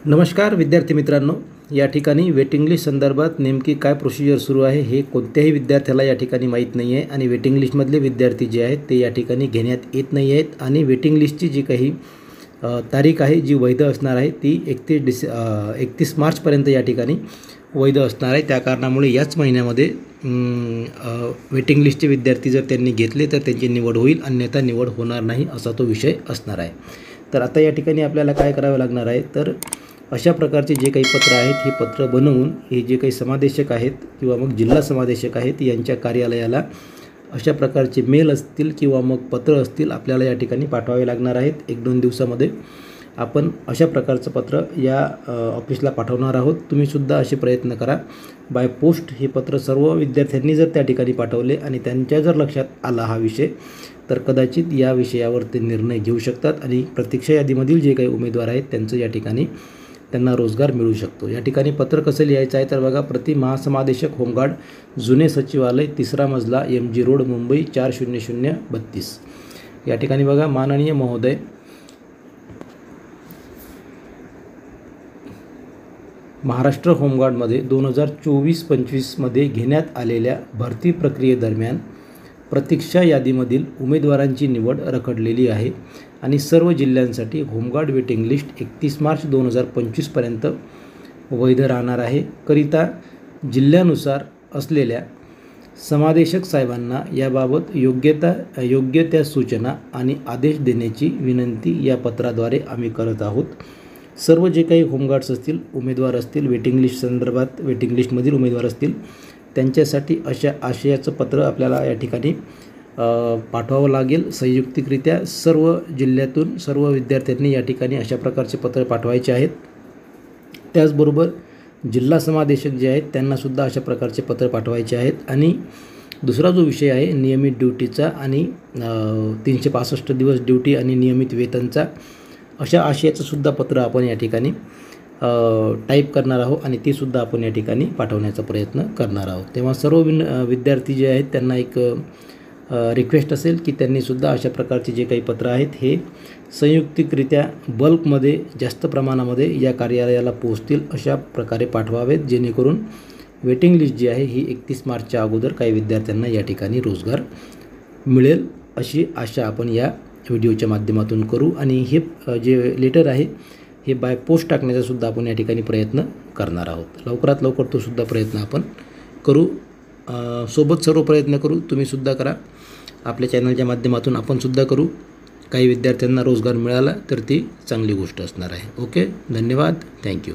नमस्कार विद्यार्थी मित्रांनो, या ठिकाणी वेटिंग लिस्ट संदर्भात नेमकी काय प्रोसिजर सुरू आहे हे कोणत्याही विद्यार्थ्याला या ठिकाणी माहीत नाही आहे आणि वेटिंग लिस्टमधले विद्यार्थी जे आहेत ते या ठिकाणी घेण्यात येत नाही आहेत आणि वेटिंग लिस्टची जी काही तारीख आहे जी वैध असणार आहे ती 31 मार्चपर्यंत या ठिकाणी वैध असणार आहे। त्या कारणामुळे याच महिन्यामध्ये वेटिंग लिस्टचे विद्यार्थी जर त्यांनी घेतले तर त्यांची निवड होईल, अन्यथा निवड होणार नाही असा तो विषय असणार आहे। तर आता या ठिकाणी आपल्याला काय करावे लागणार आहे, तर अशा प्रकारचे जे काही पत्र आहेत हे पत्र बनवून हे जे काही समादेशक आहेत किंवा मग जिल्हा समादेशक आहेत यांच्या कार्यालयाला अशा प्रकारचे मेल असतील किंवा मग पत्र असतील आपल्याला या ठिकाणी पाठवावे लागणार आहेत। 1-2 दिवसामध्ये आपण अशा प्रकारचं पत्र या ऑफिसला पाठवणार आहोत। तुम्ही सुद्धा असे प्रयत्न करा, बाय पोस्ट हे पत्र सर्व विद्यार्थ्यांनी जर त्या ठिकाणी पाठवले आणि त्यांच्या जर लक्षात आला हा विषय तर कदाचित या विषयावर ते निर्णय घेऊ शकतात आणि प्रतीक्षा यादीमधील जे काही उमेदवार आहेत त्यांचं या ठिकाणी त्यांना रोजगार मिळू शकतो। या ठिकाणी पत्र कसं लिहायचं आहे तर बघा, प्रति महासमादेशक होमगार्ड, जुने सचिवालय, 3रा मजला, MG रोड, मुंबई 400032। या ठिकाणी बघा, माननीय महोदय, महाराष्ट्र होमगार्डमध्ये 2024-25 मध्ये घेण्यात आलेल्या भरती प्रक्रियेदरम्यान प्रतीक्षा यादीमधील उमेदवारांची निवड रखडलेली आहे आणि सर्व जिल्ह्यांसाठी होमगार्ड वेटिंग लिस्ट 31 मार्च 2025 पर्यंत वैध राहणार आहे। करिता जिल्ह्यानुसार असलेल्या समादेशक साहेबांना याबाबत योग्य त्या सूचना आणि आदेश देण्याची विनंती या पत्राद्वारे आम्ही करत आहोत। सर्व जे काही होमगार्ड्स असतील, उमेदवार असतील, वेटिंग लिस्ट संदर्भात वेटिंग लिस्टमधील उमेदवार असतील त्यांच्यासाठी अशा आशयाचं पत्र आपल्याला या ठिकाणी पाठवावं लागेल। संयुक्तिकरित्या सर्व जिल्ह्यातून सर्व विद्यार्थ्यांनी या ठिकाणी अशा प्रकारचे पत्र पाठवायचे आहेत। त्याचबरोबर जिल्हा समादेशक जे आहेत त्यांनासुद्धा अशा प्रकारचे पत्र पाठवायचे आहेत। आणि दुसरा जो विषय आहे नियमित ड्युटीचा आणि 365 दिवस ड्युटी आणि नियमित वेतनचा, अशा आशयाचं सुद्धा पत्र आपण या ठिकाणी टाईप करणार आहोत आणि ते सुद्धा आपण या ठिकाणी पाठवण्याचा प्रयत्न करणार आहोत। तेव्हा सर्व विद्यार्थी जे आहेत त्यांना एक रिक्वेस्ट असेल की त्यांनी सुद्धा अशा प्रकारचे जे काही पत्र आहेत हे संयुक्तिकरित्या बल्कमध्ये जास्त प्रमाणामध्ये या कार्यालयाला पोहोचतील अशा प्रकारे पाठवावेत, जेणेकरून वेटिंग लिस्ट जी आहे ही 31 मार्चच्या अगोदर काही विद्यार्थ्यांना या ठिकाणी रोजगार मिळेल अशी आशा आपण या व्हिडिओच्या माध्यमातून करू। आणि हे जे लेटर आहे हे बाय पोस्ट टाकण्याचा सुद्धा आपण या ठिकाणी प्रयत्न करणार आहोत। लवकरात लवकर तो सुद्धा प्रयत्न आपण करू, सोबत सर्व प्रयत्न करू, तुम्ही सुद्धा करा, आपल्या चॅनलच्या माध्यमातून आपण सुद्धा करू। काही विद्यार्थ्यांना रोजगार मिळाला तर ती चांगली गोष्ट असणार आहे। ओके, धन्यवाद, थँक्यू।